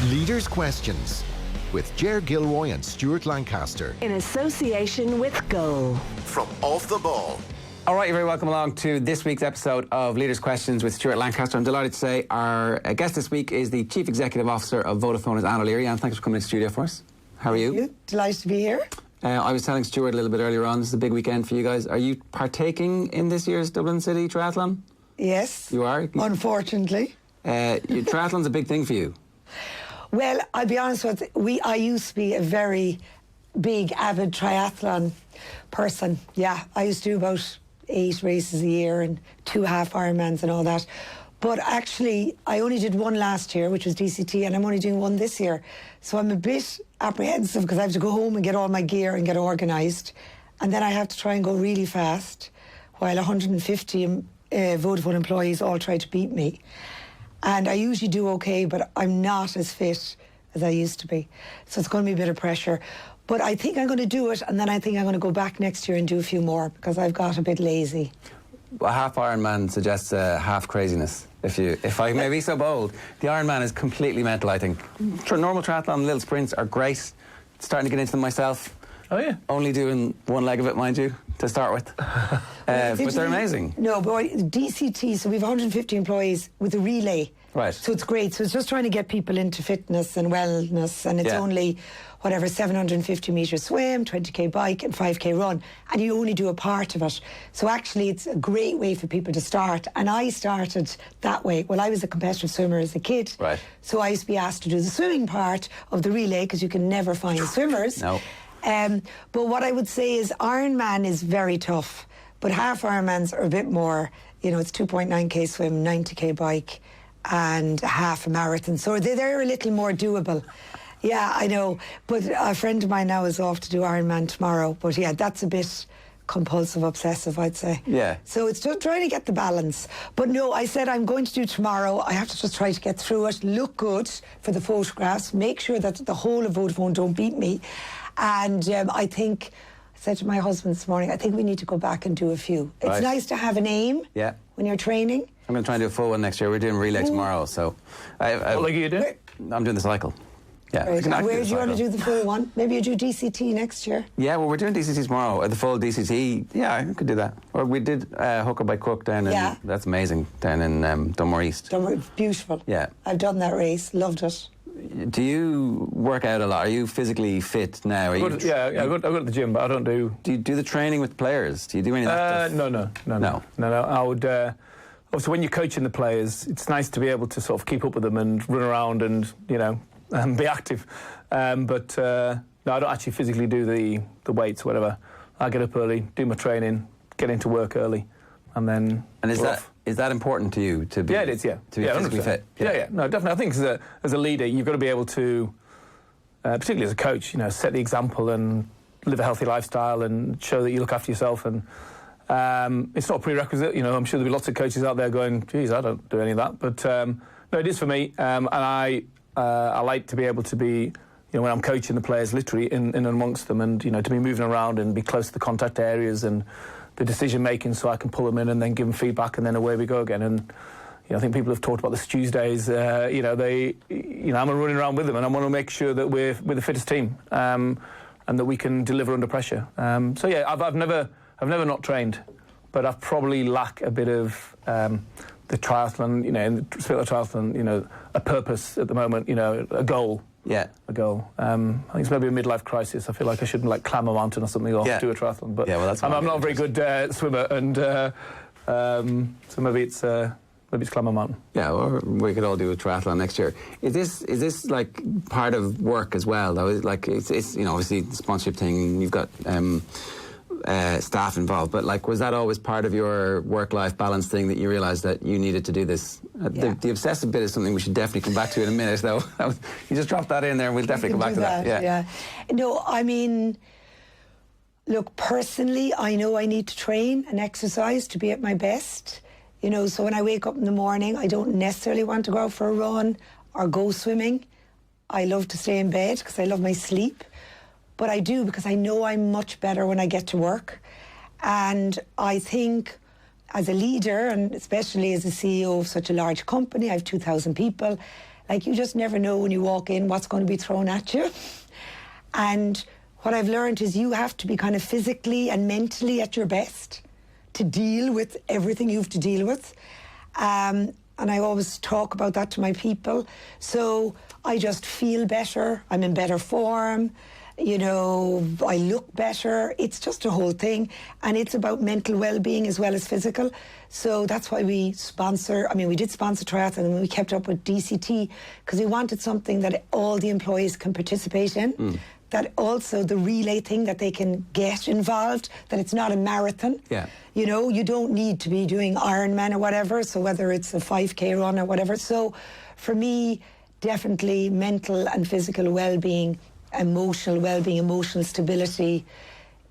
Leaders' Questions with Gilroy and Stuart Lancaster. In association with Goal. From Off the Ball. All right, you're very welcome along to this week's episode of Leaders' Questions with Stuart Lancaster. I'm delighted to say our guest this week is the Chief Executive Officer of Vodafone, is Anne O'Leary. Anne, thanks for coming into the studio for us. How are you? Thank you. Delighted to be here. I was telling Stuart a little bit earlier on, this is a big weekend for you guys. Are you partaking in this year's Dublin City Triathlon? Yes. You are? Unfortunately. Triathlon's a big thing for you. Well, I'll be honest with you, I used to be a very big, avid triathlon person. Yeah, I used to do about 8 races a year and 2 half Ironmans and all that. But actually, I only did one last year, which was DCT, and I'm only doing one this year. So I'm a bit apprehensive because I have to go home and get all my gear and get organised. And then I have to try and go really fast, while 150 Vodafone employees all try to beat me. And I usually do okay, but I'm not as fit as I used to be. So it's going to be a bit of pressure. But I think I'm going to do it, and then I think I'm going to go back next year and do a few more because I've got a bit lazy. A half Ironman suggests half craziness. If I may be so bold, the Ironman is completely mental, I think. Normal triathlon, little sprints are great. Starting to get into them myself. Oh, yeah. Only doing one leg of it, mind you, to start with. But they're amazing. No, but DCT, so we have 150 employees with a relay. Right. So it's great. So it's just trying to get people into fitness and wellness, and it's only, 750 metre swim, 20k bike and 5k run, and you only do a part of it. So actually it's a great way for people to start, and I started that way. Well, I was a competitive swimmer as a kid. Right. So I used to be asked to do the swimming part of the relay because you can never find swimmers. No. But what I would say is Ironman is very tough, but half Ironmans are a bit more, it's 2.9k swim, 90k bike, and half a marathon. So they're a little more doable. Yeah, I know. But a friend of mine now is off to do Ironman tomorrow. But yeah, that's a bit compulsive, obsessive, I'd say. Yeah. So it's just trying to get the balance. But no, I said I'm going to do tomorrow. I have to just try to get through it, look good for the photographs, make sure that the whole of Vodafone don't beat me. And I said to my husband this morning, I think we need to go back and do a few. It's nice to have an aim when you're training. I'm going to try and do a full one next year. We're doing relay tomorrow, so... What leg are you doing? I'm doing the cycle. Yeah. Right. Where do you want to do the full one? Maybe you do DCT next year? Yeah, well, we're doing DCT tomorrow. The full DCT, yeah, I could do that. Or we did Hooker by Cook down in... That's amazing, down in Dunmore East. Dunmore, beautiful. Yeah. I've done that race, loved it. Do you work out a lot? Are you physically fit now? I go to the gym, but I don't do... Do you do the training with players? Do you do any of that stuff? No. I would... obviously, when you're coaching the players, it's nice to be able to sort of keep up with them and run around and, be active. But no, I don't actually physically do the weights or whatever. I get up early, do my training, get into work early, and then... And is that important to you, to be... Yeah, it is, yeah. To be physically 100%. fit? Yeah. No, definitely. I think as a leader, you've got to be able to, particularly as a coach, set the example and live a healthy lifestyle and show that you look after yourself. And it's not a prerequisite. I'm sure there'll be lots of coaches out there going, geez, I don't do any of that. But no, it is for me. And I like to be able to be, when I'm coaching the players, literally in and amongst them, and, to be moving around and be close to the contact areas and the decision making, so I can pull them in and then give them feedback, and then away we go again. And I think people have talked about the Stews days. I'm running around with them, and I want to make sure that we're the fittest team, and that we can deliver under pressure. So yeah, I've never not trained, but I probably lack a bit of the triathlon. In the spirit of triathlon, a purpose at the moment. A goal. Yeah, a goal. I think it's maybe a midlife crisis. I feel like I shouldn't climb a mountain or something or do a triathlon. But I'm not a very good swimmer, and so maybe it's climb a mountain. Yeah, or we could all do a triathlon next year. Is this like part of work as well? Though, it's obviously the sponsorship thing. You've got staff involved, but was that always part of your work-life balance thing that you realised that you needed to do this? The obsessive bit is something we should definitely come back to in a minute, though. You just dropped that in there, and we'll definitely come back to that. Yeah. No, I mean, look, personally, I know I need to train and exercise to be at my best. So when I wake up in the morning, I don't necessarily want to go out for a run or go swimming. I love to stay in bed because I love my sleep. But I do because I know I'm much better when I get to work. And I think as a leader, and especially as a CEO of such a large company, I have 2,000 people, Like, you just never know when you walk in what's going to be thrown at you. And what I've learned is you have to be kind of physically and mentally at your best to deal with everything you have to deal with. And I always talk about that to my people. So I just feel better. I'm in better form. You know, I look better. It's just a whole thing. And it's about mental well-being as well as physical. So that's why we did sponsor Triathlon, and we kept up with DCT, because we wanted something that all the employees can participate in. That also the relay thing, that they can get involved, that it's not a marathon. Yeah. You know, you don't need to be doing Ironman or whatever, so whether it's a 5K run or whatever. So for me, definitely mental and physical well-being, emotional well-being, emotional stability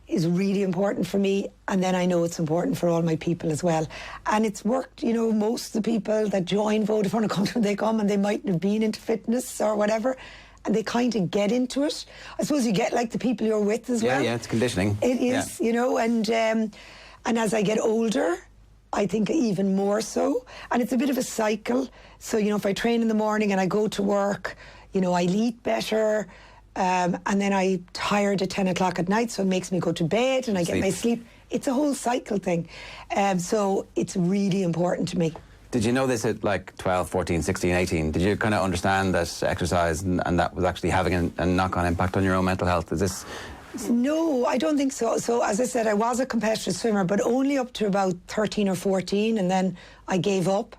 is really important for me. And then I know it's important for all my people as well. And it's worked, you know, most of the people that join Vodafone, they come and they mightn't have been into fitness or whatever, and they kind of get into it. I suppose you get like the people you're with as well. Yeah, it's conditioning. It is, you know, and as I get older, I think even more so. And it's a bit of a cycle. So, you know, if I train in the morning and I go to work, you know, I'll eat better, and then I'm tired at 10 o'clock at night, so it makes me go to bed and I get my sleep. It's a whole cycle thing. So it's really important to me. Did you know this at like 12, 14, 16, 18? Did you kind of understand that exercise and that was actually having a knock-on impact on your own mental health? Is this... No, I don't think so. So, as I said, I was a competitive swimmer, but only up to about 13 or 14, and then I gave up.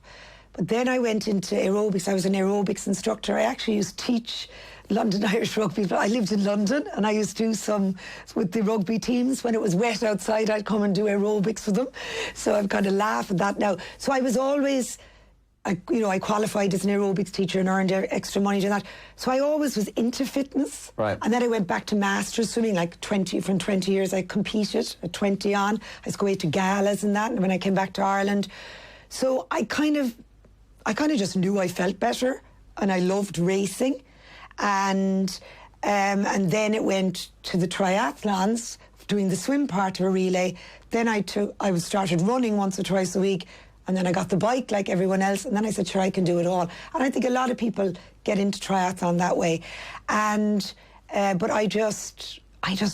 But then I went into aerobics. I was an aerobics instructor. I actually used to teach London Irish rugby, but I lived in London, and I used to do some with the rugby teams. When it was wet outside, I'd come and do aerobics with them. So I'm kind of laugh at that now. So I was always... I qualified as an aerobics teacher and earned extra money doing that. So I always was into fitness. Right. And then I went back to masters swimming, like 20 years. I competed at 20 on. I used to go away to galas and that. And when I came back to Ireland, so I kind of just knew I felt better, and I loved racing. And then it went to the triathlons, doing the swim part of a relay. Then I started running once or twice a week. And then I got the bike like everyone else. And then I said, sure, I can do it all. And I think a lot of people get into triathlon that way. And, but I just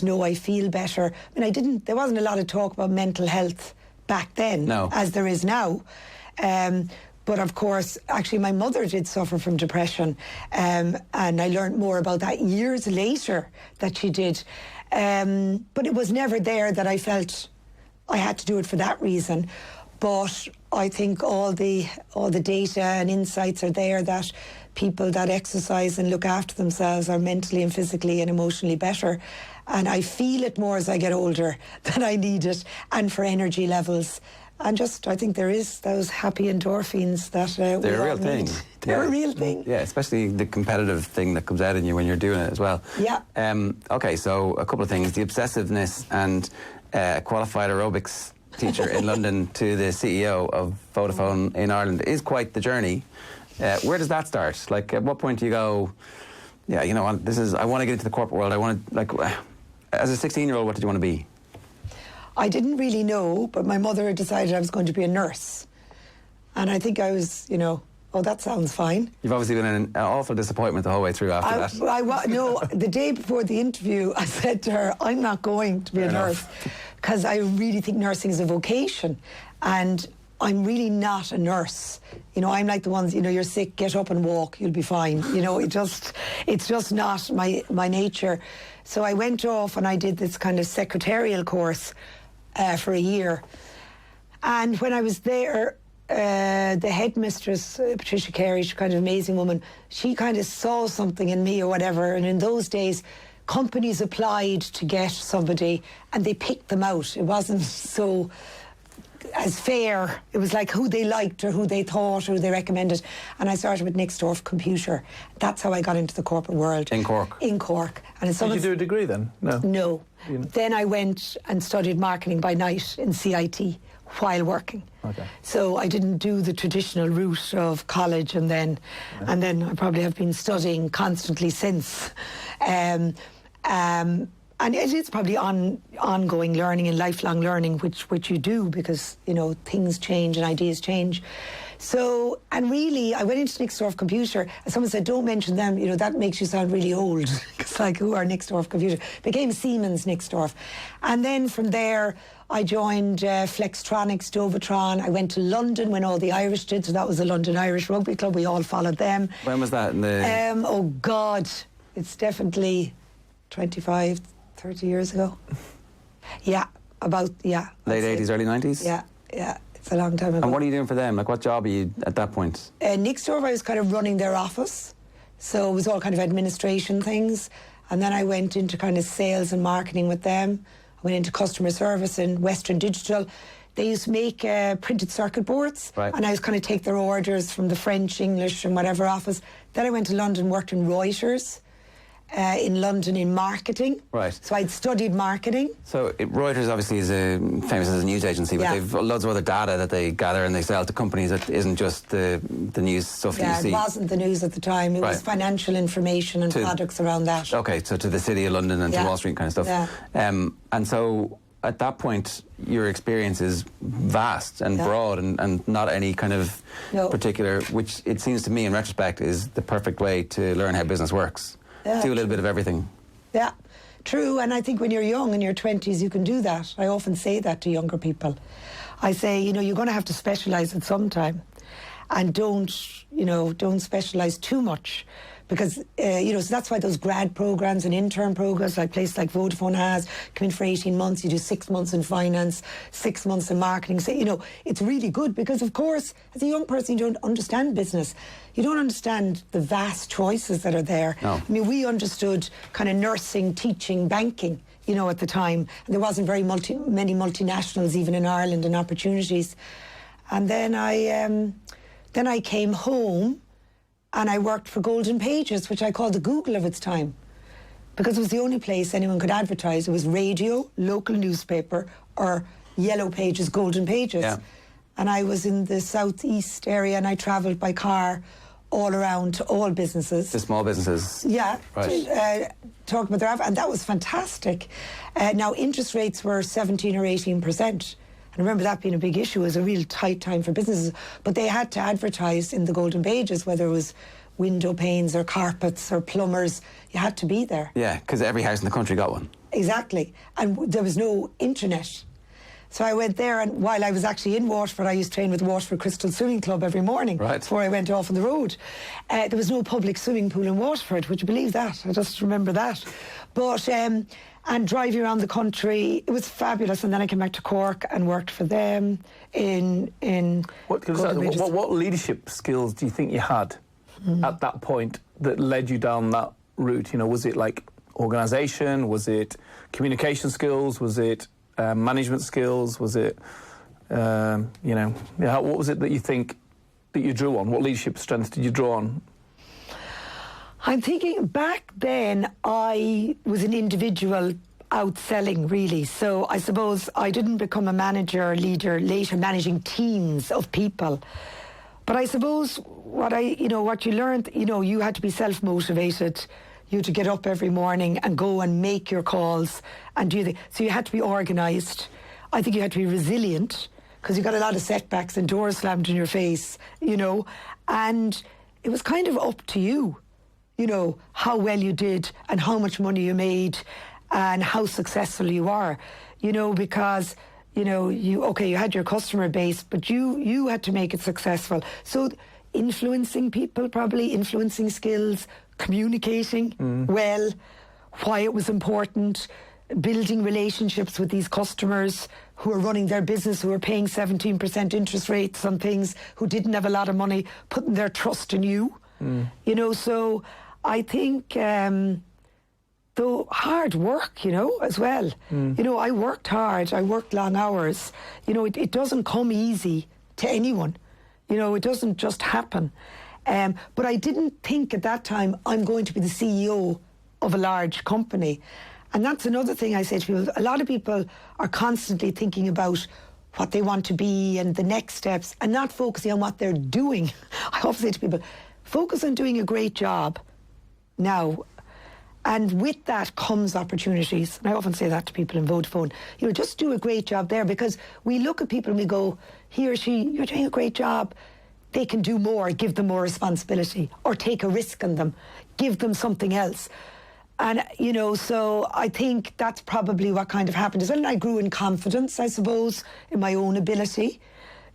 know I feel better. I mean, there wasn't a lot of talk about mental health back then, as there is now. But of course, actually, my mother did suffer from depression. And I learned more about that years later that she did. But it was never there that I felt I had to do it for that reason. But I think all the data and insights are there that people that exercise and look after themselves are mentally and physically and emotionally better. And I feel it more as I get older, that I need it, and for energy levels. And just, I think there is those happy endorphins that they're a real thing. They're a real thing. Yeah, especially the competitive thing that comes out in you when you're doing it as well. Yeah. Okay, so a couple of things. The obsessiveness and qualified aerobics teacher in London to the CEO of Vodafone in Ireland is quite the journey. Where does that start? Like, at what point do you go, yeah, you know, I want to get into the corporate world. I want to, like, as a 16-year-old, what did you want to be? I didn't really know, but my mother had decided I was going to be a nurse. And I think I was, you know, oh, that sounds fine. You've obviously been an awful disappointment the whole way through after that. No, the day before the interview, I said to her, I'm not going to be a nurse, because I really think nursing is a vocation. And I'm really not a nurse. You know, I'm like the ones, you know, you're sick, get up and walk, you'll be fine. You know, it's just not my nature. So I went off and I did this kind of secretarial course for a year. And when I was there, the headmistress, Patricia Carey, she's kind of amazing woman, she kind of saw something in me or whatever. And in those days, companies applied to get somebody and they picked them out. It wasn't so as fair. It was like who they liked or who they thought or who they recommended. And I started with Nixdorf Computer. That's how I got into the corporate world. In Cork? In Cork. And Did you do a degree then? No. No. Then I went and studied marketing by night in CIT while working. Okay. So I didn't do the traditional route of college and then I probably have been studying constantly since. And it is probably ongoing learning and lifelong learning, which you do because, you know, things change and ideas change. So, and really, I went into Nixdorf Computer, and someone said, don't mention them, you know, that makes you sound really old. It's like, who are Nixdorf Computer? Became Siemens Nixdorf. And then from there, I joined Flextronics, Vodafone. I went to London when all the Irish did, so that was the London Irish Rugby Club. We all followed them. When was that? Oh, God, it's definitely 25, 30 years ago. Yeah, Late 80s, early 90s? Yeah, it's a long time ago. And what are you doing for them? Like, what job are you at that point? Nixdorf, I was kind of running their office. So it was all kind of administration things. And then I went into kind of sales and marketing with them. I went into customer service in Western Digital. They used to make printed circuit boards. Right. And I was kind of take their orders from the French, English and whatever office. Then I went to London, worked in Reuters. In London in marketing. Right. So I'd studied marketing. So Reuters obviously is famous as a news agency, but they've loads of other data that they gather and they sell to companies that isn't just the news stuff that you see. Yeah, it wasn't the news at the time. It was financial information and products around that. Okay, so to the City of London and to Wall Street kind of stuff. Yeah. And so at that point, your experience is vast and broad and not any kind of particular, which it seems to me in retrospect is the perfect way to learn how business works. Yeah, do a little bit of everything. Yeah, true. And I think when you're young, in your 20s, you can do that. I often say that to younger people. I say, you know, you're going to have to specialise at some time. And don't specialise too much. Because, so that's why those grad programmes and intern programmes, like places like Vodafone has, come in for 18 months, you do 6 months in finance, 6 months in marketing. So, it's really good because, of course, as a young person, you don't understand business. You don't understand the vast choices that are there. No. I mean, we understood kind of nursing, teaching, banking, at the time. And there wasn't many multinationals even in Ireland and opportunities. And then I came home. And I worked for Golden Pages, which I called the Google of its time, because it was the only place anyone could advertise. It was radio, local newspaper, or Yellow Pages, Golden Pages. Yeah. And I was in the southeast area, and I travelled by car all around to all businesses. The small businesses? Yeah. Right. Talk about their... And that was fantastic. Now, interest rates were 17 or 18%. I remember that being a big issue. It was a real tight time for businesses. But they had to advertise in the Golden Pages, whether it was window panes or carpets or plumbers. You had to be there. Yeah, because every house in the country got one. Exactly. And there was no internet. So I went there, and while I was actually in Waterford, I used to train with the Waterford Crystal Swimming Club every morning before I went off on the road. There was no public swimming pool in Waterford. Would you believe that? I just remember that. But... and driving around the country, it was fabulous. And then I came back to Cork and worked for them in What leadership skills do you think you had at that point that led you down that route? Was it like organisation? Was it communication skills? Was it management skills? Was it, what was it that you think that you drew on? What leadership strengths did you draw on? I'm thinking back then I was an individual outselling, really. So I suppose I didn't become a manager or leader later, managing teams of people. But I suppose what you learned, you had to be self-motivated. You had to get up every morning and go and make your calls and so you had to be organised. I think you had to be resilient because you got a lot of setbacks and doors slammed in your face, and it was kind of up to you. How well you did and how much money you made and how successful you are, because, you had your customer base, but you had to make it successful. So influencing people, probably influencing skills, communicating well, why it was important, building relationships with these customers who are running their business, who are paying 17% interest rates on things, who didn't have a lot of money, putting their trust in you, so... I think, though, hard work, as well. I worked hard. I worked long hours. It doesn't come easy to anyone. It doesn't just happen. But I didn't think at that time I'm going to be the CEO of a large company. And that's another thing I say to people. A lot of people are constantly thinking about what they want to be and the next steps and not focusing on what they're doing. I often say to people, focus on doing a great job now, and with that comes opportunities. And I often say that to people in Vodafone. Just do a great job there, because we look at people and we go, he or she, you're doing a great job. they can do more, give them more responsibility, or take a risk on them, give them something else. And, you know, so I think that's probably what kind of happened. And I grew in confidence, I suppose, in my own ability,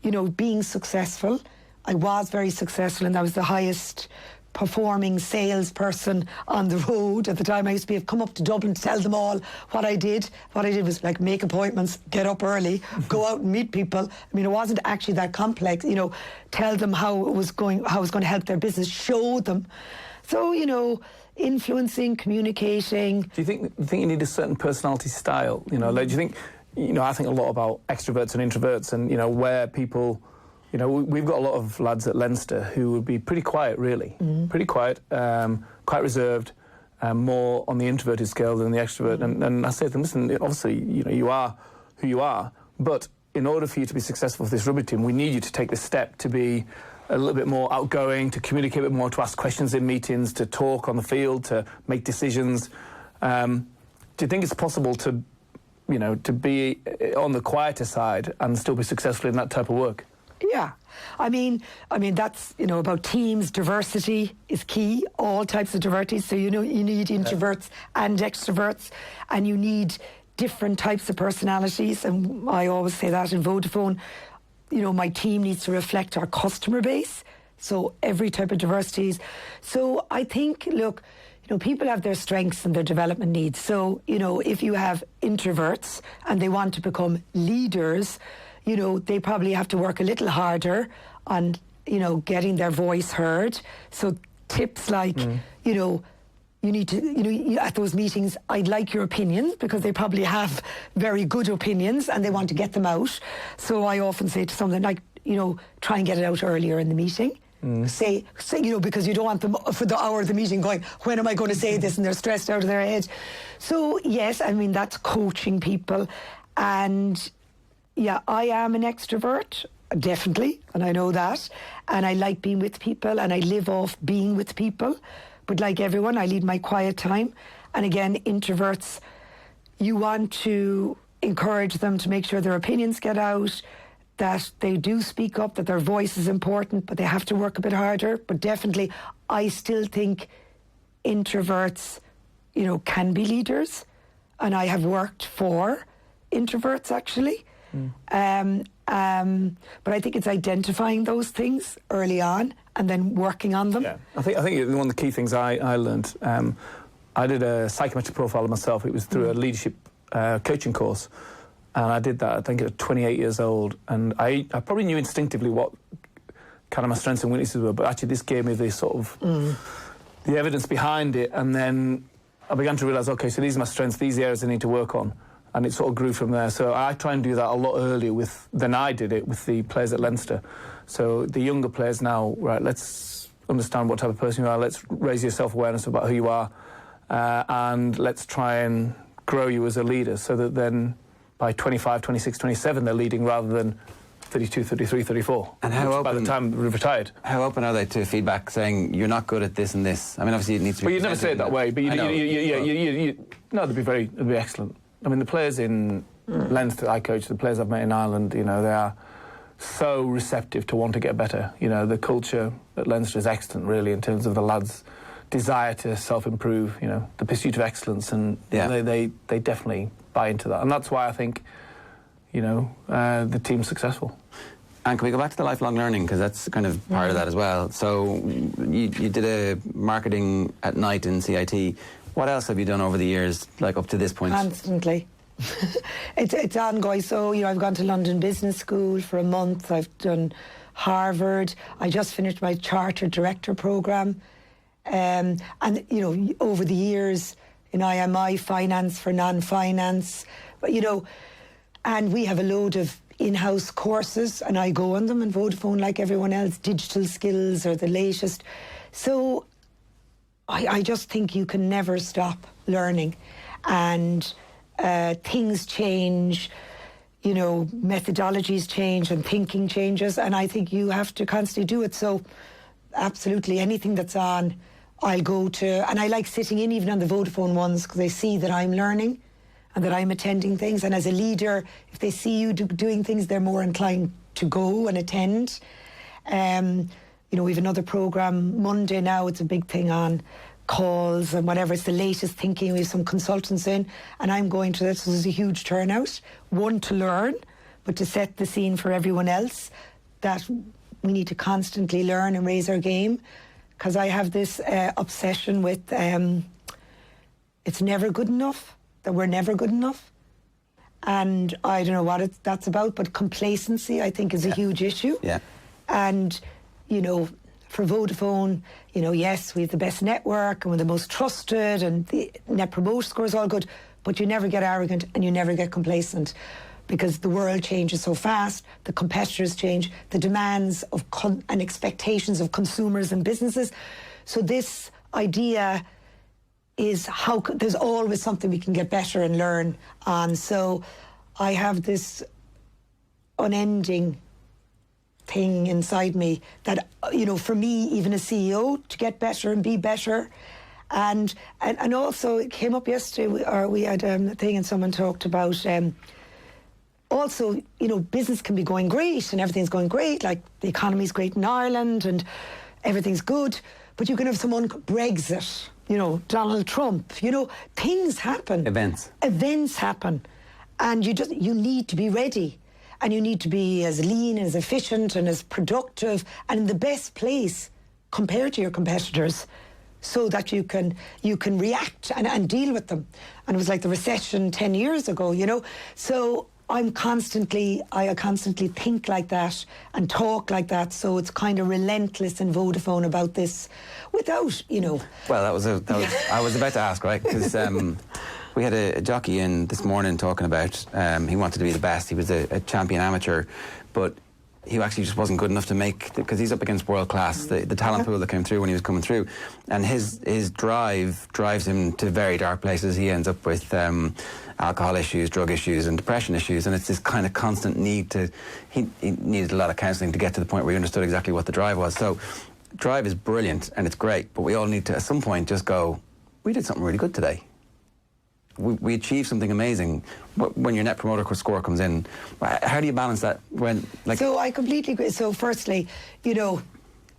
you know, being successful. I was very successful, and I was the highest performing salesperson on the road at the time. I used to come up to Dublin to tell them all what I did. What I did was like make appointments, get up early, go out and meet people. I mean, it wasn't actually that complex, you know, tell them how it was going to help their business, show them. So, you know, influencing, communicating. Do you think you need a certain personality style? You know, like, do you think, you know, I think a lot about extroverts and introverts, and, you know, where people, you know, we've got a lot of lads at Leinster who would be pretty quiet, really. Pretty quiet, quite reserved, more on the introverted scale than the extrovert. And I say to them, listen, obviously, you know, you are who you are, but in order for you to be successful for this rugby team, we need you to take this step to be a little bit more outgoing, to communicate a bit more, to ask questions in meetings, to talk on the field, to make decisions. Do you think it's possible to, you know, to be on the quieter side and still be successful in that type of work? Yeah. I mean that's, you know, about teams. Diversity is key, all types of diversity. So, you know, you need introverts and extroverts, and you need different types of personalities. And I always say that in Vodafone, you know, my team needs to reflect our customer base. So every type of diversities. So I think, look, you know, people have their strengths and their development needs. So, you know, if you have introverts and they want to become leaders, you know, they probably have to work a little harder on, you know, getting their voice heard. So tips like, you know, you need to, you know, at those meetings, I'd like your opinions, because they probably have very good opinions and they want to get them out. So I often say to someone, like, you know, try and get it out earlier in the meeting. Say, you know, because you don't want them for the hour of the meeting going, when am I going to say this? And they're stressed out of their head. So, yes, I mean, that's coaching people. And, yeah, I am an extrovert, definitely, and I know that. And I like being with people, and I live off being with people. But like everyone, I lead my quiet time. And again, introverts, you want to encourage them to make sure their opinions get out, that they do speak up, that their voice is important, but they have to work a bit harder. But definitely, I still think introverts, you know, can be leaders. And I have worked for introverts, actually. But I think it's identifying those things early on and then working on them. Yeah, I think one of the key things I learned, I did a psychometric profile of myself. It was through a leadership coaching course, and I did that, I think, at 28 years old, and I probably knew instinctively what kind of my strengths and weaknesses were, but actually this gave me the sort of the evidence behind it, and then I began to realise, okay, so these are my strengths, these are the areas I need to work on. And it sort of grew from there. So I try and do that a lot earlier than I did it with the players at Leinster. So the younger players now, right, let's understand what type of person you are, let's raise your self-awareness about who you are, and let's try and grow you as a leader, so that then by 25, 26, 27, they're leading rather than 32, 33, 34. And how open, by the time they're retired. How open are they to feedback saying, you're not good at this and this? I mean, obviously it needs to be... Well, you'd never say it that way, but no, they'd be excellent. I mean, the players in Leinster I coach, the players I've met in Ireland, you know, they are so receptive to want to get better. You know, the culture at Leinster is excellent, really, in terms of the lads' desire to self-improve, you know, the pursuit of excellence, and they definitely buy into that. And that's why I think, you know, the team's successful. And can we go back to the lifelong learning, because that's kind of part of that as well. So you did a marketing at night in CIT. What else have you done over the years, like up to this point? Constantly. It's ongoing. So, you know, I've gone to London Business School for a month. I've done Harvard. I just finished my Chartered Director programme. And, you know, over the years in IMI, finance for non-finance. But, you know, and we have a load of in-house courses, and I go on them in Vodafone like everyone else. Digital skills are the latest. So I just think you can never stop learning, and things change, you know, methodologies change and thinking changes, and I think you have to constantly do it. So absolutely anything that's on, I'll go to, and I like sitting in even on the Vodafone ones, because they see that I'm learning and that I'm attending things, and as a leader, if they see you doing things, they're more inclined to go and attend. You know, we have another programme Monday now. It's a big thing on calls and whatever. It's the latest thinking. We have some consultants in, and I'm going to this. There's a huge turnout. One, to learn, but to set the scene for everyone else that we need to constantly learn and raise our game. Because I have this obsession with it's never good enough, that we're never good enough. And I don't know what that's about, but complacency, I think, is a huge issue. Yeah. And, you know, for Vodafone, you know, yes, we have the best network and we're the most trusted and the Net Promoter Score is all good, but you never get arrogant and you never get complacent because the world changes so fast, the competitors change, the demands of and expectations of consumers and businesses. So this idea is how there's always something we can get better and learn on. So I have this unending thing inside me that, you know, for me, even a CEO, to get better and be better. And also it came up yesterday, or we had a thing and someone talked about also, you know, business can be going great and everything's going great, like the economy's great in Ireland and everything's good, but you can have someone Brexit, you know, Donald Trump, you know, things happen. Events happen. And you need to be ready. And you need to be as lean and as efficient and as productive and in the best place compared to your competitors so that you can react and deal with them. And it was like the recession 10 years ago, you know. So I constantly think like that and talk like that. So it's kind of relentless in Vodafone about this without, you know. Well, I was about to ask, right? Because we had a jockey in this morning talking about he wanted to be the best. He was a champion amateur, but he actually just wasn't good enough to make, because he's up against world class, the talent pool that came through when he was coming through, and his drives him to very dark places. He ends up with alcohol issues, drug issues and depression issues, and it's this kind of constant need to, he needed a lot of counselling to get to the point where he understood exactly what the drive was. So drive is brilliant and it's great, but we all need to at some point just go, we did something really good today. We achieved something amazing. When your Net Promoter Score comes in, how do you balance that? So I completely agree. So firstly, you know,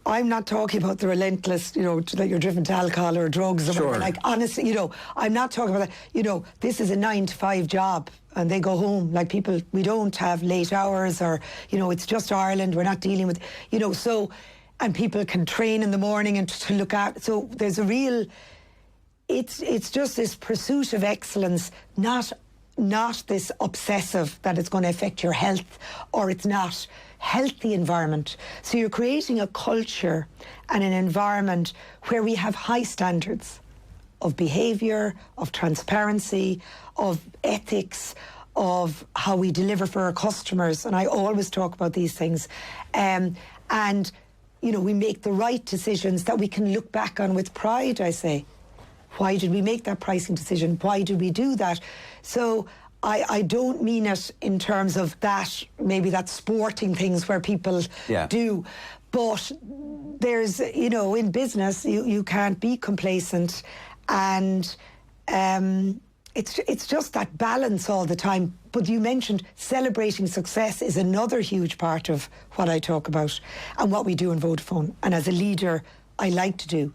I'm not talking about the relentless, you know, that you're driven to alcohol or drugs or whatever. Like, honestly, you know, I'm not talking about that. You know, this is a 9-to-5 job and they go home. Like, people, we don't have late hours or, you know, it's just Ireland. We're not dealing with, you know, so, and people can train in the morning and to look at. So there's a real... It's just this pursuit of excellence, not this obsessive that it's going to affect your health, or it's not healthy environment. So you're creating a culture and an environment where we have high standards of behaviour, of transparency, of ethics, of how we deliver for our customers. And I always talk about these things. And, you know, we make the right decisions that we can look back on with pride, I say. Why did we make that pricing decision? Why did we do that? So I don't mean it in terms of that, maybe that's sporting things where people do. But there's, you know, in business, you can't be complacent. And it's just that balance all the time. But you mentioned celebrating success is another huge part of what I talk about and what we do in Vodafone. And as a leader, I like to do.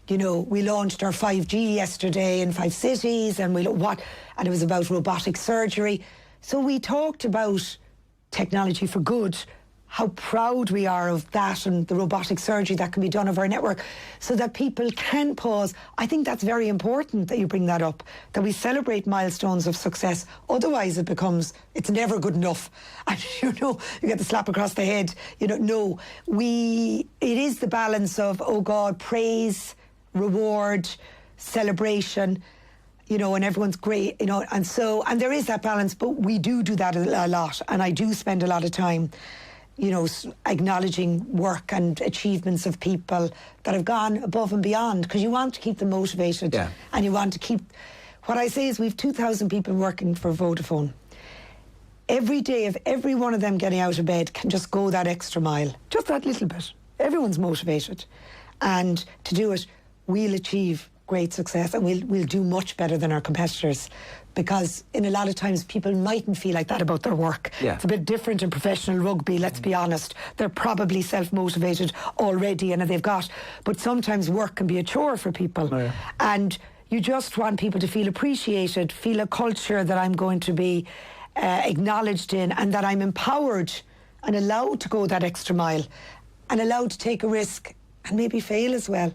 You know, we launched our 5G yesterday in 5 cities, and and it was about robotic surgery. So we talked about technology for good, how proud we are of that and the robotic surgery that can be done over our network, so that people can pause. I think that's very important that you bring that up, that we celebrate milestones of success. Otherwise it becomes, it's never good enough. And, you know, you get the slap across the head. You know, no, it is the balance of, oh God, praise, reward, celebration, you know, and everyone's great, you know, and there is that balance, but we do that a lot, and I do spend a lot of time, you know, acknowledging work and achievements of people that have gone above and beyond, because you want to keep them motivated, and you want to keep, what I say is we've 2,000 people working for Vodafone. Every day, if every one of them getting out of bed can just go that extra mile, just that little bit, everyone's motivated, and to do it, we'll achieve great success, and we'll do much better than our competitors, because in a lot of times people mightn't feel like that about their work. Yeah. It's a bit different in professional rugby, let's be honest. They're probably self-motivated already and they've got, but sometimes work can be a chore for people. Oh, yeah. And you just want people to feel appreciated, feel a culture that I'm going to be acknowledged in, and that I'm empowered and allowed to go that extra mile and allowed to take a risk and maybe fail as well.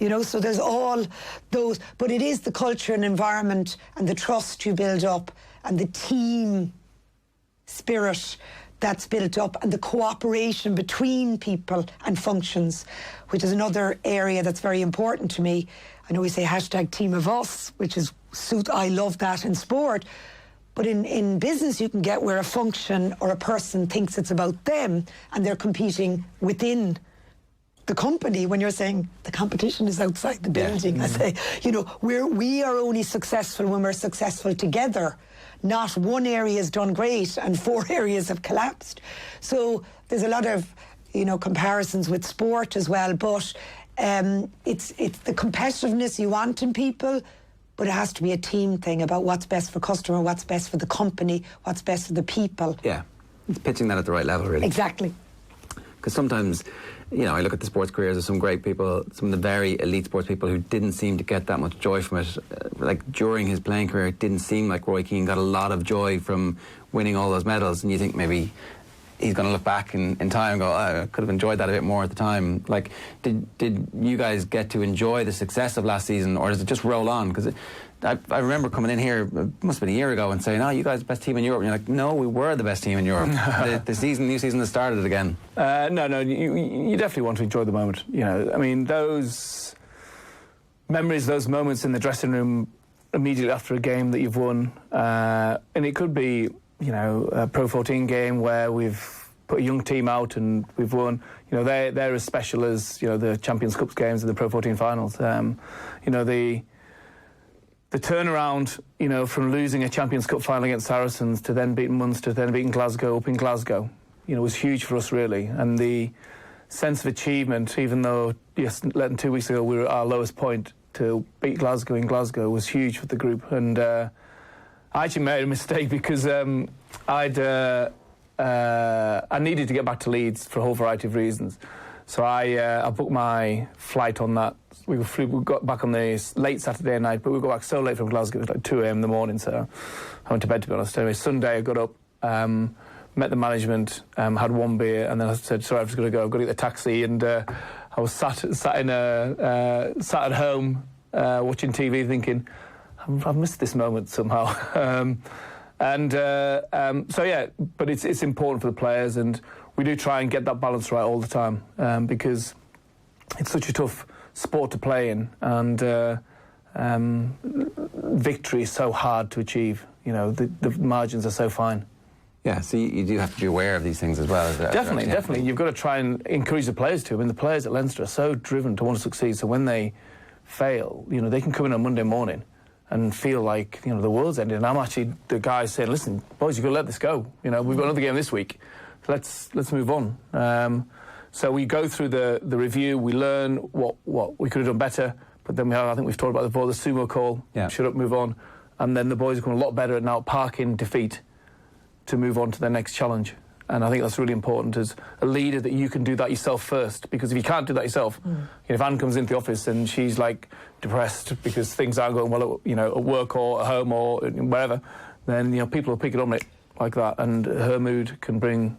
You know, so there's all those, but it is the culture and environment and the trust you build up and the team spirit that's built up and the cooperation between people and functions, which is another area that's very important to me. I know we say hashtag team of us, which is, I love that in sport. But in business, you can get where a function or a person thinks it's about them and they're competing within the company, when you're saying the competition is outside the building. I say, you know, we are only successful when we're successful together. Not one area has done great and 4 areas have collapsed. So there's a lot of, you know, comparisons with sport as well. But it's the competitiveness you want in people, but it has to be a team thing about what's best for customer, what's best for the company, what's best for the people. Yeah, it's pitching that at the right level, really. Exactly. Because sometimes, you know, I look at the sports careers of some great people, some of the very elite sports people who didn't seem to get that much joy from it. Like during his playing career, it didn't seem like Roy Keane got a lot of joy from winning all those medals. And you think maybe he's going to look back in time and go, oh, I could have enjoyed that a bit more at the time. Like, did you guys get to enjoy the success of last season, or does it just roll on? Because I remember coming in here, it must have been a year ago, and saying, oh, you guys are the best team in Europe. And you're like, no, we were the best team in Europe. the new season has started again. No, you definitely want to enjoy the moment. You know, I mean, those memories, those moments in the dressing room immediately after a game that you've won, and it could be, you know, a Pro 14 game where we've put a young team out and we've won. You know, they're as special as, you know, the Champions Cup games and the Pro 14 finals. You know, the turnaround, you know, from losing a Champions Cup final against Saracens to then beating Munster, then beating Glasgow up in Glasgow, you know, was huge for us, really. And the sense of achievement, even though, yes, 2 weeks ago we were at our lowest point, to beat Glasgow in Glasgow was huge for the group. And I actually made a mistake because I needed to get back to Leeds for a whole variety of reasons. So I booked my flight on that. We got back on the late Saturday night, but we got back so late from Glasgow, it was like 2 a.m. in the morning, so I went to bed, to be honest. Anyway, Sunday I got up, met the management, had 1 beer, and then I said, sorry, I've just got to go. I've got to get the taxi, and I was sat at home watching TV thinking, I've missed this moment somehow. So yeah, but it's important for the players, and we do try and get that balance right all the time, because it's such a tough sport to play in, and victory is so hard to achieve. You know, the margins are so fine. Yeah, so you do have to be aware of these things as well. Definitely. You've got to try and encourage the players to. I mean, the players at Leinster are so driven to want to succeed, so when they fail, you know, they can come in on Monday morning and feel like, you know, the world's ended. And I'm actually the guy saying, listen, boys, you've got to let this go. You know, we've got another game this week. Let's move on. So we go through the review, we learn what we could have done better, but then I think we've talked about the sumo call, shut up, move on. And then the boys have come a lot better at now parking defeat to move on to their next challenge. And I think that's really important as a leader, that you can do that yourself first. Because if you can't do that yourself, you know, if Anne comes into the office and she's like depressed because things aren't going well, at work or at home or wherever, then, you know, people will pick it up like that, and her mood can bring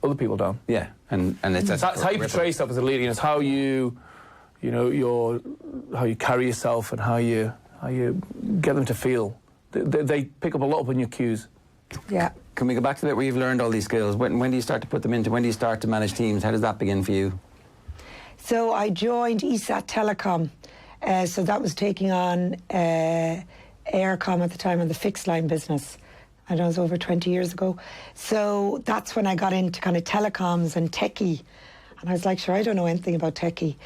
other people down. Yeah, and that's how you portray yourself as a leader. It's how you carry yourself and how you get them to feel. They pick up a lot on your cues. Yeah. Can we go back to the bit where you've learned all these skills? When do you start to put them into? When do you start to manage teams? How does that begin for you? So I joined ESAT Telecom. So that was taking on Aircom at the time, and the fixed line business. I know it was over 20 years ago. So that's when I got into kind of telecoms and techie. And I was like, sure, I don't know anything about techie.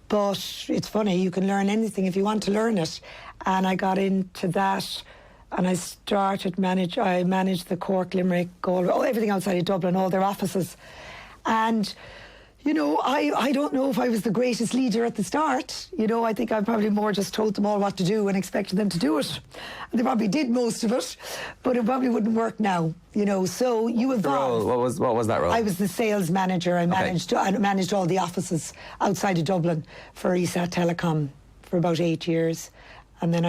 But it's funny, you can learn anything if you want to learn it. And I got into that, and I managed the Cork, Limerick, Galway, everything outside of Dublin, all their offices. And You know, I don't know if I was the greatest leader at the start. You know, I think I probably more just told them all what to do and expected them to do it. And they probably did most of it, but it probably wouldn't work now. You know, so you evolve. What was that role? I was the sales manager. I managed all the offices outside of Dublin for ESAT Telecom for about 8 years. And then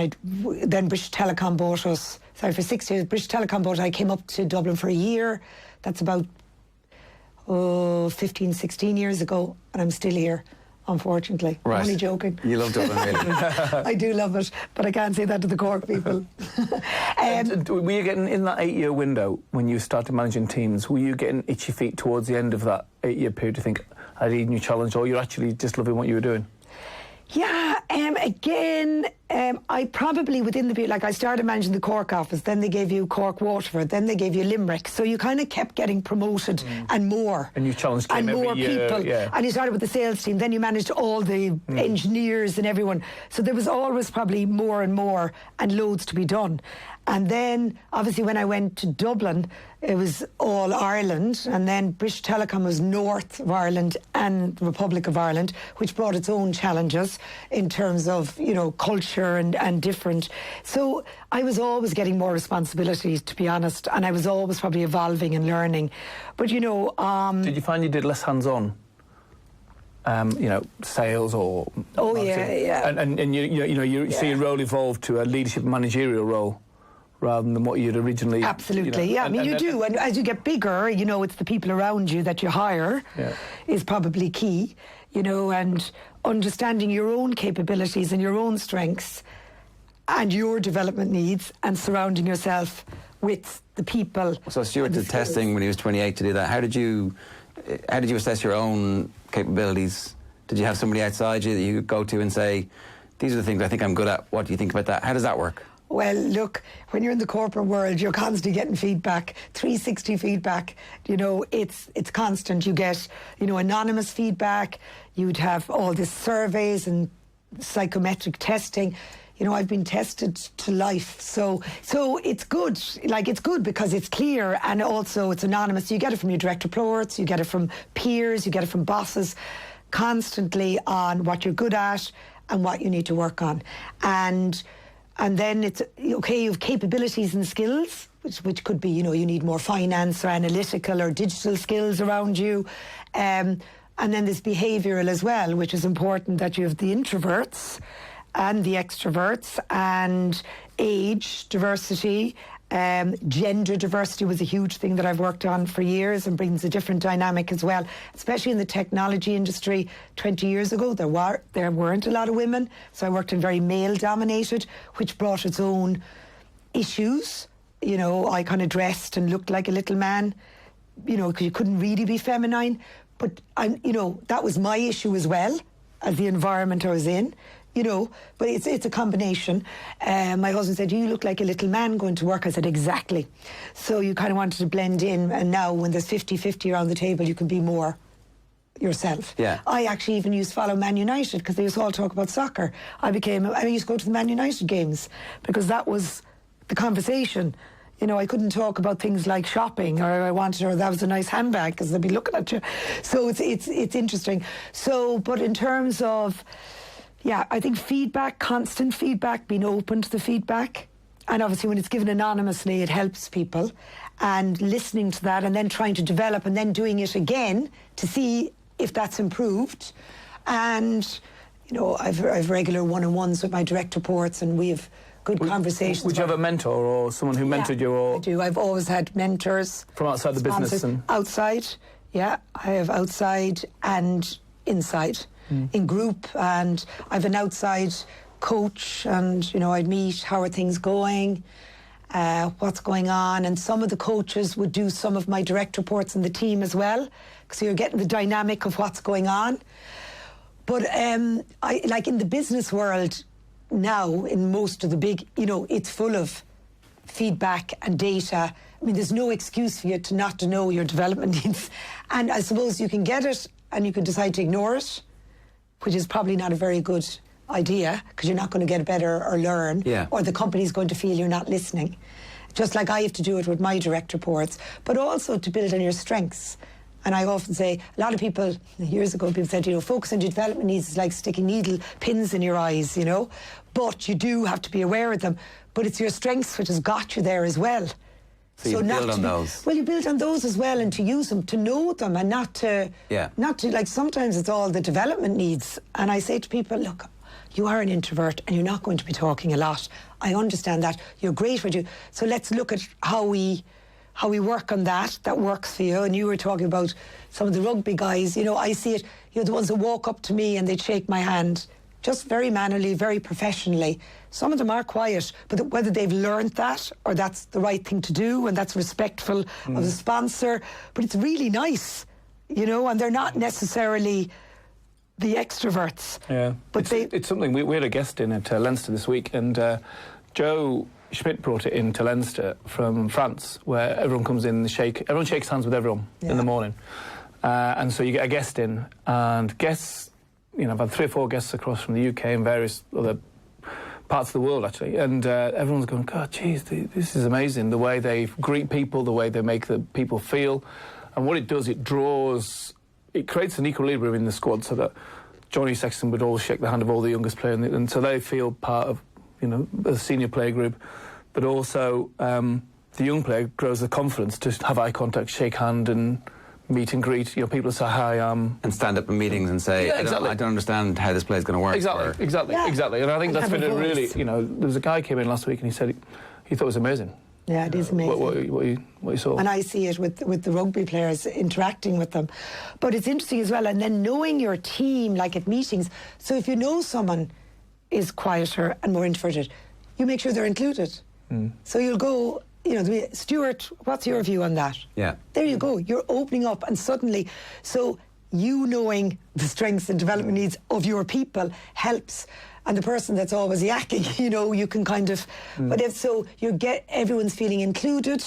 British Telecom bought us. Sorry, for 6 years, British Telecom bought us. I came up to Dublin for a year. That's about 15, 16 years ago, and I'm still here, unfortunately. Right. I'm only joking. You love Dublin, really? I do love it, but I can't say that to the Cork people. Were you getting, in that 8-year window, when you started managing teams, were you getting itchy feet towards the end of that 8-year period to think, I need a new challenge, or you're actually just loving what you were doing? Yeah, I probably within the period, like I started managing the Cork office, then they gave you Cork Waterford, then they gave you Limerick. So you kind of kept getting promoted and more. And new challenge came and more every year, people. yeah. And you started with the sales team, then you managed all the engineers and everyone. So there was always probably more and more and loads to be done. And then, obviously, when I went to Dublin, it was all Ireland, and then British Telecom was north of Ireland and the Republic of Ireland, which brought its own challenges in terms of, you know, culture and different. So I was always getting more responsibilities, to be honest, and I was always probably evolving and learning. But, you know... did you find you did less hands-on? You know, sales or... Oh, marketing? yeah. And you see your role evolved to a leadership managerial role, rather than what you'd originally... Absolutely, yeah. I mean, you do. And as you get bigger, you know, it's the people around you that you hire is probably key, you know, and understanding your own capabilities and your own strengths and your development needs and surrounding yourself with the people. So Stuart did testing when he was 28 to do that. How did you assess your own capabilities? Did you have somebody outside you that you could go to and say, these are the things I think I'm good at, what do you think about that? How does that work? Well, look, when you're in the corporate world, you're constantly getting feedback, 360 feedback. You know, it's constant. You get, you know, anonymous feedback. You'd have all these surveys and psychometric testing. You know, I've been tested to life. So it's good. Like, it's good because it's clear and also it's anonymous. You get it from your direct reports, you get it from peers, you get it from bosses, constantly on what you're good at and what you need to work on. And then it's, okay, you have capabilities and skills, which could be, you know, you need more finance or analytical or digital skills around you. And then there's behavioural as well, which is important, that you have the introverts and the extroverts, and age diversity. Gender diversity was a huge thing that I've worked on for years and brings a different dynamic as well, especially in the technology industry. 20 years ago, there weren't a lot of women, so I worked in very male-dominated, which brought its own issues. You know, I kind of dressed and looked like a little man, you know, because you couldn't really be feminine. But, you know, that was my issue as well, as the environment I was in. You know, but it's a combination. My husband said, you look like a little man going to work. I said, exactly. So you kind of wanted to blend in, and now when there's 50-50 around the table, you can be more yourself. Yeah. I actually even used to follow Man United because they used to all talk about soccer. I used to go to the Man United games because that was the conversation. You know, I couldn't talk about things like shopping or that was a nice handbag because they'd be looking at you. So it's interesting. So, but in terms of... Yeah, I think feedback, constant feedback, being open to the feedback. And obviously when it's given anonymously, it helps people. And listening to that and then trying to develop and then doing it again to see if that's improved. And, you know, I've regular one-on-ones with my direct reports and we have good conversations. Would you have a mentor or someone who mentored you? Or I do. I've always had mentors. From outside the business? Outside, yeah. I have outside and inside. In group, and I've an outside coach, and you know, I'd meet how are things going, what's going on, and some of the coaches would do some of my direct reports in the team as well, so you're getting the dynamic of what's going on. But I like in the business world now, in most of the big, you know, it's full of feedback and data. I mean, there's no excuse for you to not to know your development needs, and I suppose you can get it and you can decide to ignore it, which is probably not a very good idea because you're not going to get better or learn, or the company's going to feel you're not listening. Just like I have to do it with my direct reports, but also to build on your strengths And I often say, a lot of people, years ago, people said, focus on your development needs is like sticking needle pins in your eyes, But you do have to be aware of them. But it's your strengths which has got you there as well. So you build on those. Well, you build on those as well, and to use them, to know them, and not to, like, sometimes it's all the development needs. And I say to people, look, you are an introvert and you're not going to be talking a lot. I understand that. You're great with you. So let's look at how we work on that works for you. And you were talking about some of the rugby guys. I see it, the ones that walk up to me and they'd shake my hand, just very mannerly, very professionally. Some of them are quiet, but whether they've learned that or that's the right thing to do and that's respectful of the sponsor, but it's really nice, and they're not necessarily the extroverts. Yeah, but it's something, we had a guest in at Leinster this week, and Joe Schmidt brought it into Leinster from France, where everyone comes in and everyone shakes hands with everyone in the morning. And so you get a guest in, and guests, I've had 3 or 4 guests across from the UK and various other parts of the world, actually, and everyone's going, God, geez, this is amazing, the way they greet people, the way they make the people feel. And what it does, it creates an equilibrium in the squad, so that Johnny Sexton would always shake the hand of all the youngest players, and so they feel part of, the senior player group, but also the young player grows the confidence to have eye contact, shake hand, and meet and greet. People say hi. And stand up in meetings and say, exactly. I don't understand how this play is going to work. Exactly. And I think that's been a really, there was a guy came in last week and he said he thought it was amazing. Yeah, it is amazing. What you saw. And I see it with the rugby players, interacting with them. But it's interesting as well, and then knowing your team, like at meetings. So if you know someone is quieter and more introverted, you make sure they're included. So you'll go, Stuart, what's your view on that? Yeah. There you go. You're opening up, and suddenly, so you knowing the strengths and development needs of your people helps. And the person that's always yakking, you can kind of... But everyone's feeling included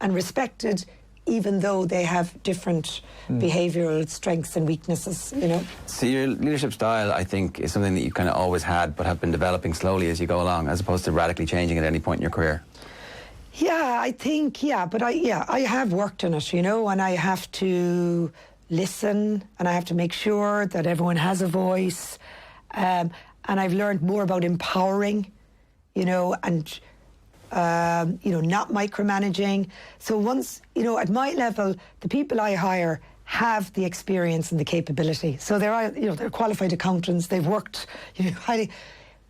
and respected, even though they have different behavioural strengths and weaknesses, So your leadership style, I think, is something that you kind of always had, but have been developing slowly as you go along, as opposed to radically changing at any point in your career. Yeah, I think, but I have worked on it, and I have to listen, and I have to make sure that everyone has a voice. And I've learned more about empowering, and, not micromanaging. So once, at my level, the people I hire have the experience and the capability. So they're qualified accountants, they've worked, highly.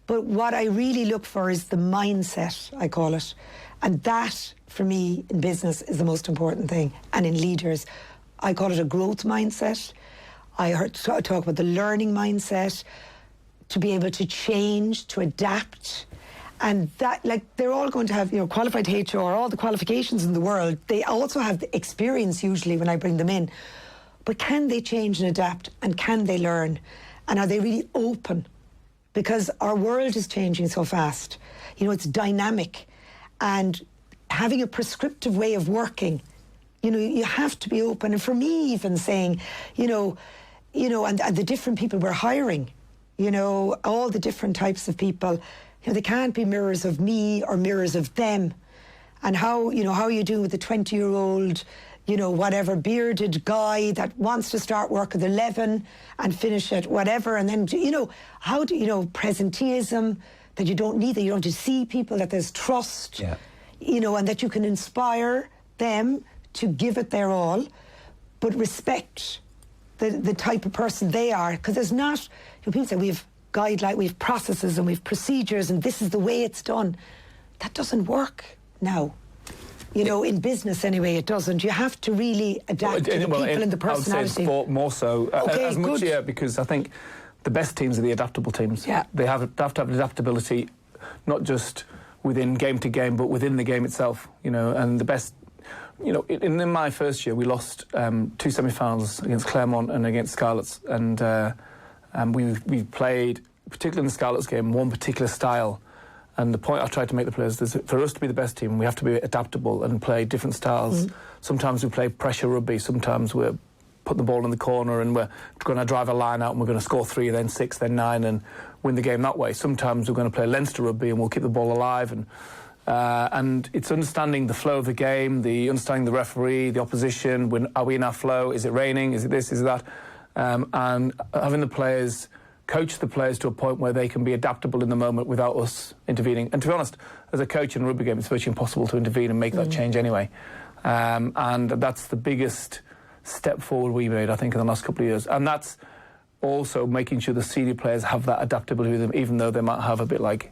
But what I really look for is the mindset, I call it. And that, for me, in business is the most important thing. And in leaders, I call it a growth mindset. I talk about the learning mindset, to be able to change, to adapt. And that, they're all going to have, qualified HR, all the qualifications in the world. They also have the experience usually when I bring them in. But can they change and adapt? And can they learn? And are they really open? Because our world is changing so fast. It's dynamic. And having a prescriptive way of working, you have to be open. And for me, even saying, and the different people we're hiring, all the different types of people, they can't be mirrors of me or mirrors of them. And how are you doing with the 20-year-old, whatever, bearded guy that wants to start work at 11 and finish at whatever, and then, how do, presenteeism, that you don't need, that you don't have to see people, that there's trust, and that you can inspire them to give it their all, but respect the type of person they are. Because there's not, people say we have guidelines, we have processes and we have procedures and this is the way it's done. That doesn't work now. In business anyway, it doesn't. You have to really adapt to the people and the personality. I would say sport more so. Okay, as much, good. Because I think the best teams are the adaptable teams. Yeah. They have to have adaptability, not just within game to game, but within the game itself. And the best. In my first year, we lost 2 semi-finals against Claremont and against Scarlets, and we played, particularly in the Scarlets game, one particular style. And the point I tried to make the players is that for us to be the best team, we have to be adaptable and play different styles. Sometimes we play pressure rugby, sometimes we're putting the ball in the corner and we're going to drive a line out and we're going to score 3, then 6, then 9 and win the game that way. Sometimes we're going to play Leinster rugby and we'll keep the ball alive. And And it's understanding the flow of the game, understanding the referee, the opposition. Are we in our flow? Is it raining? Is it this? Is it that? And having the players coach the players to a point where they can be adaptable in the moment without us intervening. And to be honest, as a coach in a rugby game, it's virtually impossible to intervene and make that change anyway. And that's the biggest step forward we made, I think, in the last couple of years. And that's also making sure the senior players have that adaptability with them, even though they might have a bit like,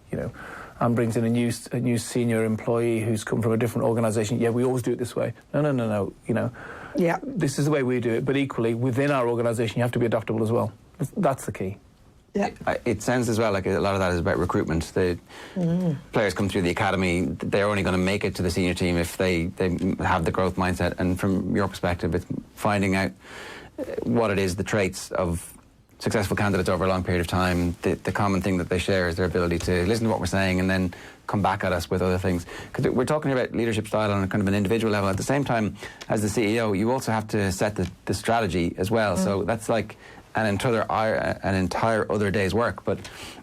Anne brings in a new senior employee who's come from a different organisation. Yeah, we always do it this way. No. Yeah. This is the way we do it. But equally, within our organisation, you have to be adaptable as well. That's the key. Yeah. It sounds as well like a lot of that is about recruitment. The players come through the academy, they're only going to make it to the senior team if they have the growth mindset. And from your perspective, it's finding out what it is, the traits of successful candidates over a long period of time. The common thing that they share is their ability to listen to what we're saying and then come back at us with other things. Because we're talking about leadership style on a kind of an individual level. At the same time, as the CEO, you also have to set the strategy as well. So that's like an entire other day's work. But,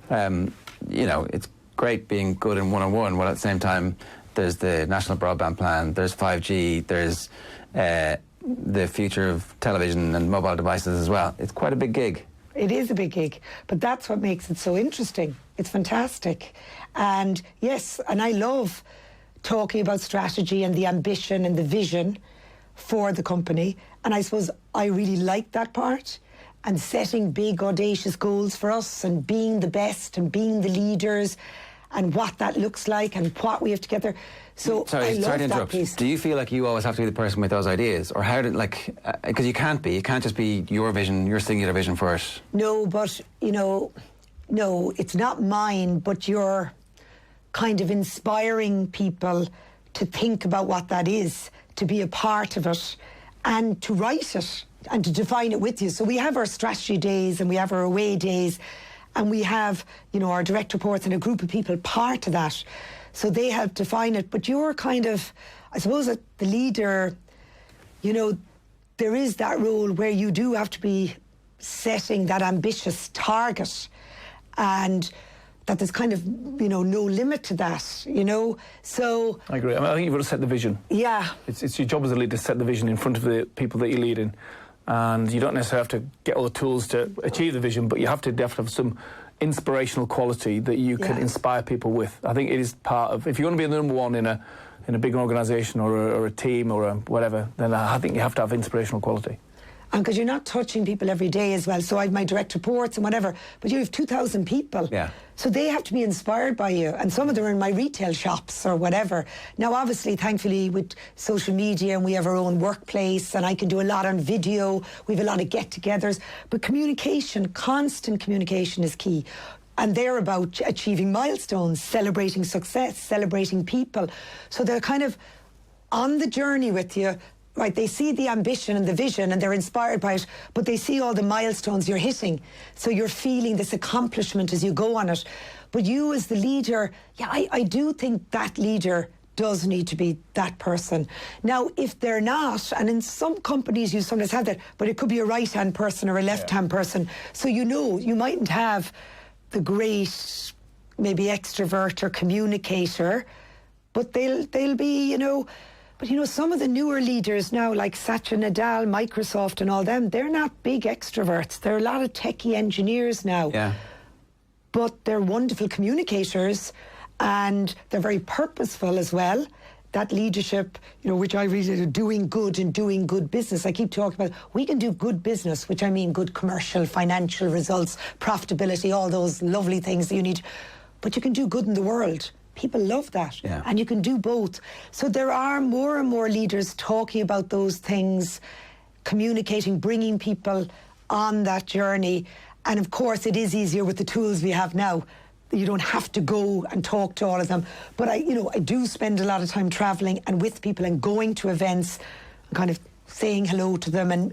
it's great being good in one-on-one, while at the same time, there's the National Broadband Plan, there's 5G, there's the future of television and mobile devices as well. It's quite a big gig. It is a big gig, but that's what makes it so interesting. It's fantastic. And yes, and I love talking about strategy and the ambition and the vision for the company. And I suppose I really like that part, and setting big, audacious goals for us and being the best and being the leaders and what that looks like and what we have to get there. So sorry to that interrupt. piece. Do you feel like you always have to be the person with those ideas? Or how did, because you can't just be your vision, your singular vision for it. No, but, no, it's not mine, but you're kind of inspiring people to think about what that is, to be a part of it and to write it and to define it with you. So we have our strategy days and we have our away days, and we have, our direct reports and a group of people part of that. So they help define it. But you're kind of, I suppose, the leader, there is that role where you do have to be setting that ambitious target, and that there's kind of, no limit to that, So I agree. I think you've got to set the vision. Yeah. It's your job as a leader to set the vision in front of the people that you're leading. And you don't necessarily have to get all the tools to achieve the vision, but you have to have some inspirational quality that you can inspire people with. I think it is part of, if you want to be the number one in a big organisation or a team or whatever, then I think you have to have inspirational quality. And because you're not touching people every day as well. So I have my direct reports and whatever, but you have 2,000 people. Yeah. So they have to be inspired by you. And some of them are in my retail shops or whatever. Now, obviously, thankfully, with social media, and we have our own workplace, and I can do a lot on video. We have a lot of get-togethers. But communication, constant communication is key. And they're about achieving milestones, celebrating success, celebrating people. So they're kind of on the journey with you. Right, they see the ambition and the vision and they're inspired by it, but they see all the milestones you're hitting. So you're feeling this accomplishment as you go on it. But you as the leader, I do think that leader does need to be that person. Now, if they're not, and in some companies you sometimes have that, but it could be a right-hand person or a left-hand person. So you mightn't have the great, maybe extrovert or communicator, but they'll be, But, some of the newer leaders now, like Satya Nadal, Microsoft and all them, they're not big extroverts. They're a lot of techie engineers now. Yeah. But they're wonderful communicators, and they're very purposeful as well. That leadership, which I really doing good and doing good business. I keep talking about, we can do good business, which I mean good commercial, financial results, profitability, all those lovely things that you need. But you can do good in the world. People love that. Yeah. And you can do both. So there are more and more leaders talking about those things, communicating, bringing people on that journey. And of course, it is easier with the tools we have now. You don't have to go and talk to all of them. But I do spend a lot of time traveling and with people and going to events and kind of saying hello to them and,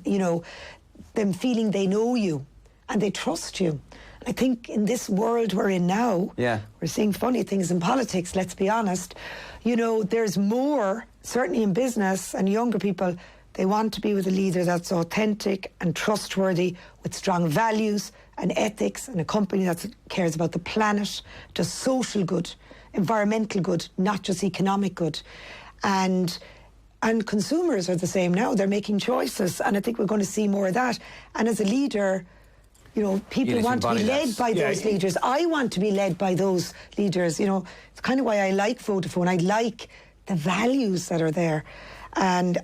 them feeling they know you and they trust you. I think in this world we're in now, we're seeing funny things in politics, let's be honest. There's more, certainly in business and younger people, they want to be with a leader that's authentic and trustworthy, with strong values and ethics, and a company that cares about the planet, does social good, environmental good, not just economic good. And consumers are the same now. They're making choices, and I think we're going to see more of that. And as a leader, you know, people want to be led by those leaders. I want to be led by those leaders. You know, it's kind of why I like Vodafone. I like the values that are there, and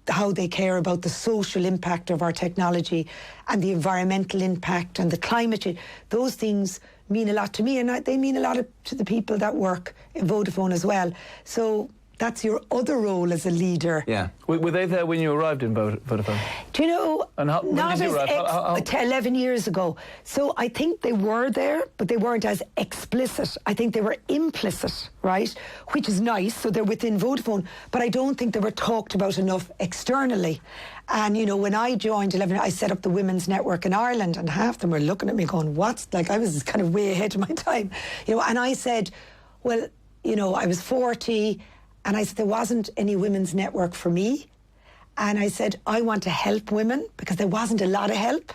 how they care about the social impact of our technology and the environmental impact and the climate change. Those things mean a lot to me, and they mean a lot to the people that work in Vodafone as well. So that's your other role as a leader. Yeah. Were they there when you arrived in Vodafone? Do you know, And when not did you as arrive? 11 years ago. So I think they were there, but they weren't as explicit. I think they were implicit, right? Which is nice, so they're within Vodafone, but I don't think they were talked about enough externally. And, you know, when I joined 11, I set up the Women's Network in Ireland, and half them were looking at me going, what's, like, I was kind of way ahead of my time. You know, and I said, well, you know, I was 40, and I said, there wasn't any women's network for me. And I said, I want to help women because there wasn't a lot of help.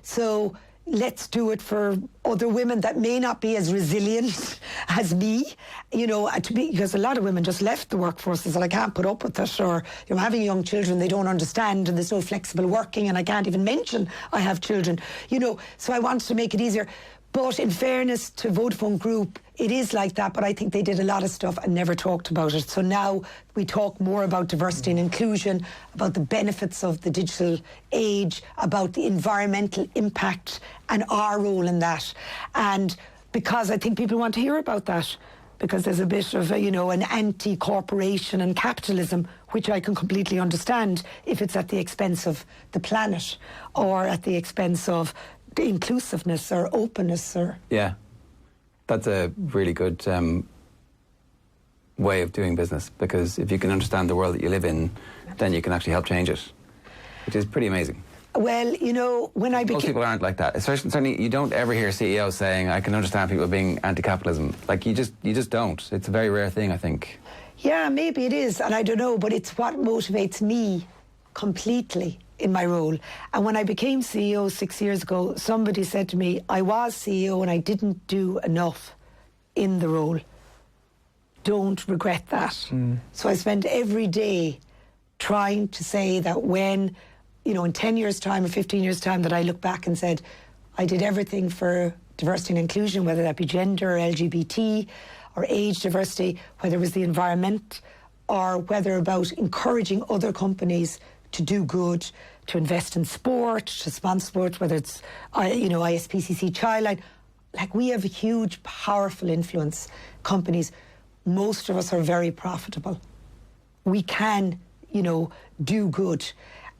So let's do it for other women that may not be as resilient as me, you know, because a lot of women just left the workforce and said, I can't put up with it, or, you know, having young children, they don't understand, and there's no flexible working, and I can't even mention I have children, you know, so I wanted to make it easier. But in fairness to Vodafone Group, it is like that, but I think they did a lot of stuff and never talked about it. So now we talk more about diversity and inclusion, about the benefits of the digital age, about the environmental impact and our role in that. And because I think people want to hear about that, because there's a bit of, you know, an anti-corporation and capitalism, which I can completely understand if it's at the expense of the planet or at the expense of inclusiveness or openness. Or Yeah, that's a really good way of doing business, because if you can understand the world that you live in, then you can actually help change it, which is pretty amazing. Well, you know, when I became... Most people aren't like that. Especially, certainly, you don't ever hear CEOs saying, I can understand people being anti-capitalism. Like, you just don't. It's a very rare thing, I think. Yeah, maybe it is, and I don't know, but it's what motivates me completely in my role. And when I became CEO 6 years ago, somebody said to me, I was CEO and I didn't do enough in the role. Don't regret that. So I spent every day trying to say that when, you know, in 10 years' time or 15 years' time, that I look back and said, I did everything for diversity and inclusion, whether that be gender or LGBT or age diversity, whether it was the environment, or whether about encouraging other companies to do good, to invest in sport, to sponsor sport, whether it's, you know, ISPCC Childline. Like, we have a huge, powerful influence. Companies, most of us are very profitable. We can, you know, do good.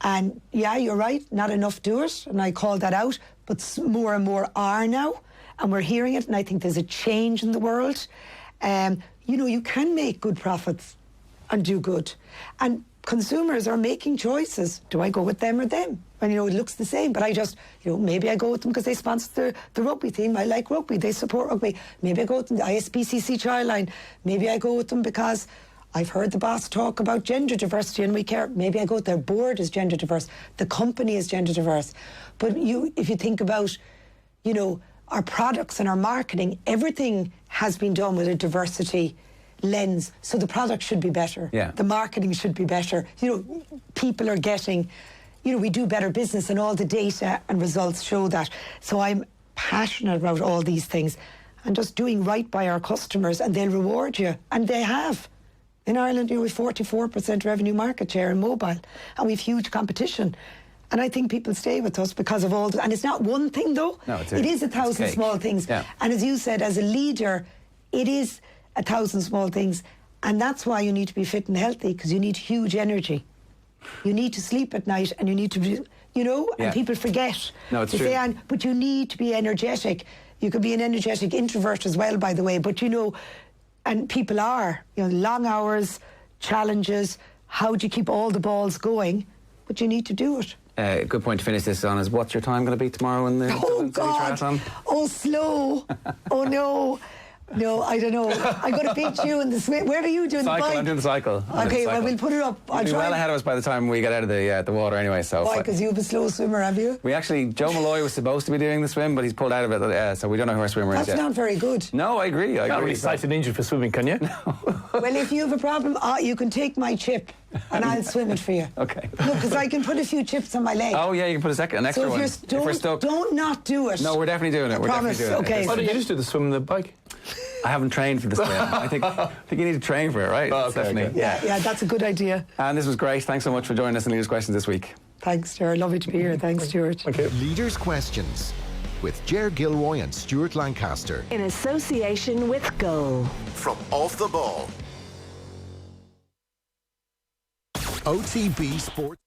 And yeah, you're right, not enough do it, and I call that out, but more and more are now, and we're hearing it, and I think there's a change in the world. You know, you can make good profits and do good. And consumers are making choices. Do I go with them or them? And, you know, it looks the same, but I just, you know, maybe I go with them because they sponsor the rugby team. I like rugby. They support rugby. Maybe I go with them, the ISPCC Childline. Maybe I go with them because I've heard the boss talk about gender diversity and we care. Maybe I go with their board is gender diverse. The company is gender diverse. But if you think about, you know, our products and our marketing, everything has been done with a diversity lens, so the product should be better. Yeah. The marketing should be better. You know, people are getting, you know, we do better business, and all the data and results show that. So I'm passionate about all these things and just doing right by our customers, and they'll reward you, and they have. In Ireland, you know, we have 44% revenue market share in mobile, and we have huge competition. And I think people stay with us because of all and it's not one thing, though. No, it is 1,000 small things. Yeah. And as you said, as a leader, it is 1,000 small things, and that's why you need to be fit and healthy, because you need huge energy. You need to sleep at night, and you need to be, you know, and people forget. No, it's true. But you need to be energetic. You could be an energetic introvert as well, by the way, but you know, and people are, you know, long hours, challenges, how do you keep all the balls going? But you need to do it. A good point to finish this on is, what's your time going to be tomorrow in the Oh, Dublin City God. Triathlon? Oh, slow. Oh, no. No, I don't know. I'm going to beat you in the swim. Where are you doing Cycle, the bike? I'm doing the cycle. Okay, well, we'll put it up. You'll be well ahead of us by the time we get out of the water anyway. So Why? Because you've a slow swimmer, have you? we actually, Joe Malloy was supposed to be doing the swim, but he's pulled out of it, so we don't know who our swimmer is That's yet. not very good. No, I agree. Can't really cite an injury for swimming, can you? Well, if you have a problem, you can take my chip and I'll swim it for you. Okay. No, because I can put a few chips on my leg. Oh yeah, you can put an extra so one. if we're you're stuck. don't not do it. No, we're definitely doing it. We're promise, definitely doing okay. it. Why don't you just do the swim and the bike? I haven't trained for the swim. I think you need to train for it, right? Oh, okay, Stephanie? okay. Yeah, that's a good idea. And this was great. Thanks so much for joining us in Leaders Questions this week. Thanks, Stuart. Lovely to be here. Thanks, Stuart. Thank you. Leaders' Questions with Ger Gilroy and Stuart Lancaster. In association with Goal. From Off the Ball. OTB Sports.